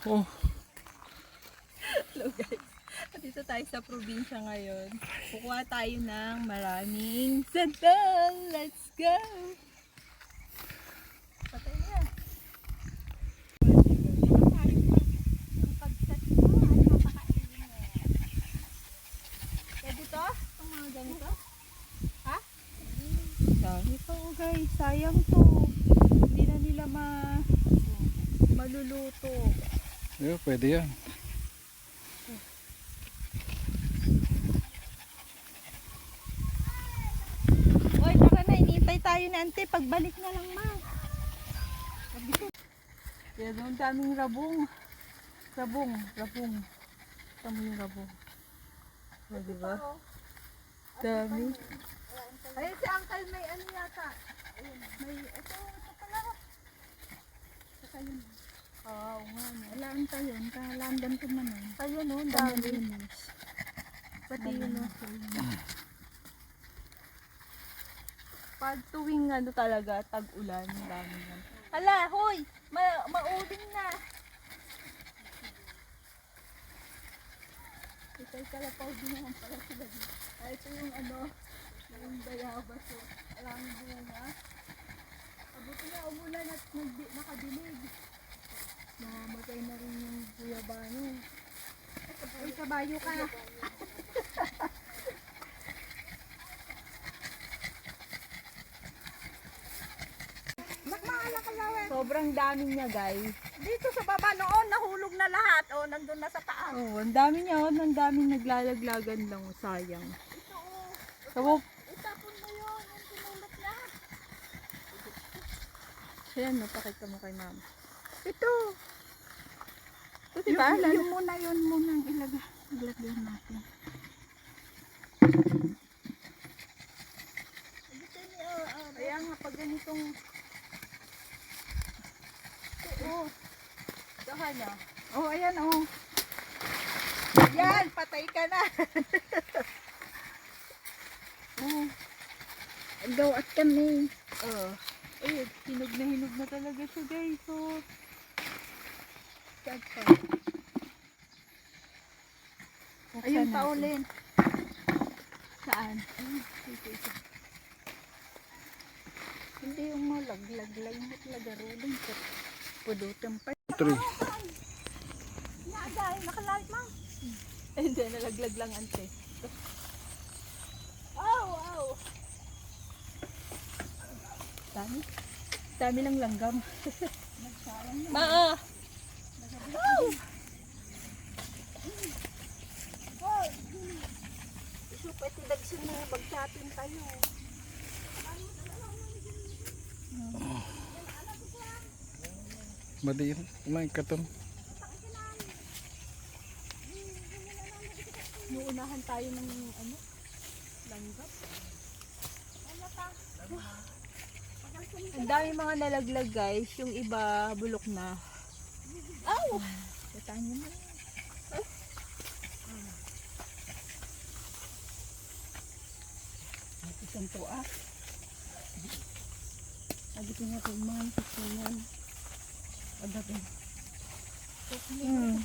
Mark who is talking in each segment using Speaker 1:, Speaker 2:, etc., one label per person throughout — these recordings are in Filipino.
Speaker 1: Oh.
Speaker 2: Hello guys. Dito tayo sa probinsya ngayon. Kukuha tayo ng maraming sandal. Let's go! Patay na. Ang pagset mo ay napakainit. Pwede to? Itong mga ganito? Ha? Dami pa oh guys. Sayang to. Hindi na nila maluluto.
Speaker 1: Yeah, pwede yan.
Speaker 2: Oy, tara na. Inintay tayo na ante. Pagbalik na lang ma. Yan doon daming rabong. Rabong. Tama yung rabong. O, diba? Dami. Ayun si Uncle may ano yata. May, ito pala. Saka yun. Oo nga.
Speaker 3: Alaan tayo, kalandan ko naman.
Speaker 2: Ayun o, dami. Pati yun o. Pag tuwing ano talaga, tag-ulan, dami yan. Hala, hoy! Mauling na! Itay kalapaw din naman pala sila dito. Ay, ito yung ano, yung bayabas o. Alam bunga. Abuti na umulan at nakadilig.
Speaker 3: Namamatay na rin yung guyabano.
Speaker 2: Ay, kabayo ka! Sobrang dami niya guys.
Speaker 3: Dito sa baba noon, nahulog na lahat. O, nandun na sa taas.
Speaker 2: Oh, ang dami niya, oh, ang daming naglalaglagan lang, oh, sayang.
Speaker 3: Ito o.
Speaker 2: Sabo,
Speaker 3: Itapon mo yun. Yung tinulot na.
Speaker 2: ayan, napakita mo kay mama.
Speaker 3: Ito.
Speaker 2: Ito, diba?
Speaker 3: Yun muna ang ilagay natin.
Speaker 2: Kaya nga, pag ganitong... Oo. Saka niya.
Speaker 3: Oh, ayan oh.
Speaker 2: Yan, patay ka na.
Speaker 3: Oh. Gaw at kami.
Speaker 2: Oh. Eh, hinog na talaga siya guys. So, saan pa?
Speaker 3: Ayun,
Speaker 2: Buksan
Speaker 3: paulin.
Speaker 2: Saan?
Speaker 3: Ito. Hindi yung malaglag lang. Lagaruling ko. Pudutan pa.
Speaker 1: 3.
Speaker 3: Naagay, nakalight mo.
Speaker 2: Hindi, nalaglag lang ante.
Speaker 3: Oh.
Speaker 2: Dami. Dami lang langgam.
Speaker 3: Nagsayang na.
Speaker 2: Maa!
Speaker 3: Hoy! Isu pwede dagsin mo. Bagsatin tayo.
Speaker 1: Madiin. Kumain ka to.
Speaker 2: Nuunahan tayo ng ano? Langgam. Ang dami mga nalaglag guys. Yung iba bulok na.
Speaker 3: Aw!
Speaker 2: Kataan nyo na.
Speaker 3: Isang to ah. Sabi ko nga man, kusunan. Adabi.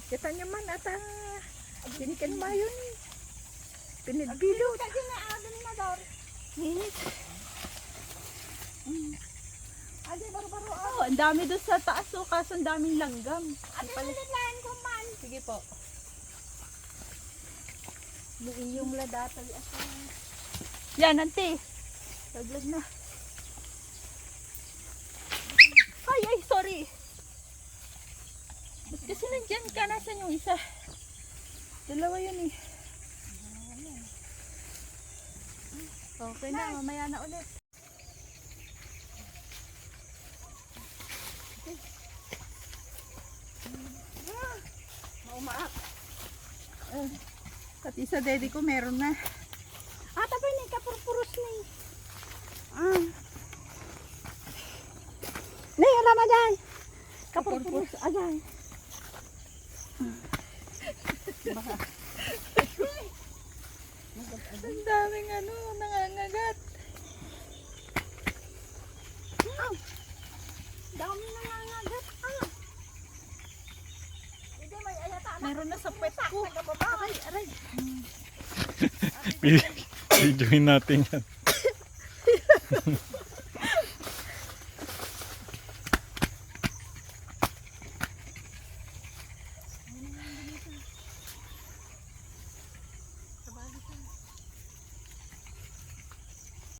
Speaker 3: Kita nyo man at sinikan mo yun. Pinidbilot. Kasi na agad na daw.
Speaker 2: Minit.
Speaker 3: Adi baro-baro ah.
Speaker 2: Oh, ang dami doon sa taas oh, kaso ang daming langgam.
Speaker 3: Adi nalalayan ko man.
Speaker 2: Sige po.
Speaker 3: Yung ladatali asa.
Speaker 2: Yan, ante. Laglag na. Ay, sorry. Ba't kasi nandyan ka? Nasaan yung isa? Dalawa yun eh. Okay na, mamaya na ulit.
Speaker 3: Maumaak.
Speaker 2: Pati sa daddy ko meron na.
Speaker 3: Tapos ni kapurpuros ni. Ni, alam mo dyan. Kapurpuros. Ayan.
Speaker 2: Ang daming ano, nangangagat.
Speaker 3: Dami na nangagat.
Speaker 2: Meron na sa pet ko. Aray, aray.
Speaker 1: Videoin natin yan.